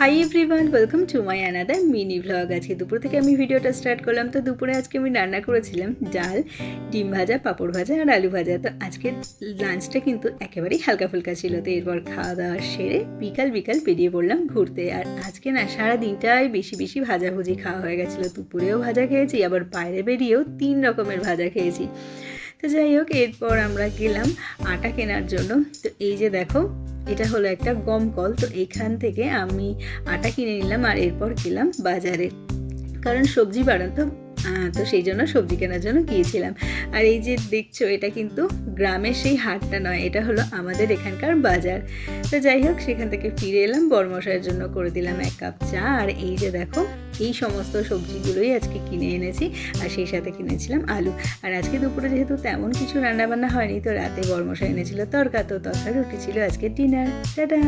Hi everyone, welcome to my another mini vlog. আজকে দুপুর থেকে আমি ভিডিওটা স্টার্ট করলাম। তো দুপুরে আজকে আমি রান্না করেছিলাম ডাল, ডিম ভাজা, পাঁপড় ভাজা আর আলু ভাজা। তো আজকের লাঞ্চটা কিন্তু একেবারেই হালকা ফুলকা ছিল। তো এরপর খাওয়া দাওয়া সেরে বিকাল বেরিয়ে পড়লাম ঘুরতে। আর আজকে না সারা দিনটাই বেশি ভাজাভুজি খাওয়া হয়ে গেছিলো। দুপুরেও ভাজা খেয়েছি, আবার বাইরে বেরিয়েও 3 রকমের ভাজা খেয়েছি। তো যাই হোক, এরপর আমরা গেলাম আটা কেনার জন্য। তো এই যে দেখো, এটা হলো একটা গম কল। তো এইখান থেকে আমি আটা কিনে নিলাম আর এরপর গেলাম বাজারে, কারণ সবজি বাড়ান তো সেই জন্য সবজি কেনার জন্য গিয়েছিলাম। আর এই যে দেখছো, এটা কিন্তু গ্রামের সেই হাটটা নয়, এটা হলো আমাদের এখানকার বাজার। তো যাই হোক, সেখান থেকে ফিরে এলাম, বড়মশাইয়ের জন্য করে দিলাম 1 কাপ চা। আর এই যে দেখো, এই সমস্ত সবজিগুলোই আজকে কিনে এনেছি, আর সেই সাথে কিনেছিলাম আলু। আর আজকে দুপুরে যেহেতু তেমন কিছু রান্নাবান্না হয়নি, তো রাতে বড়মশাই এনেছিল তরকা, তো তরকা রুটি ছিল আজকে ডিনার। টাটা।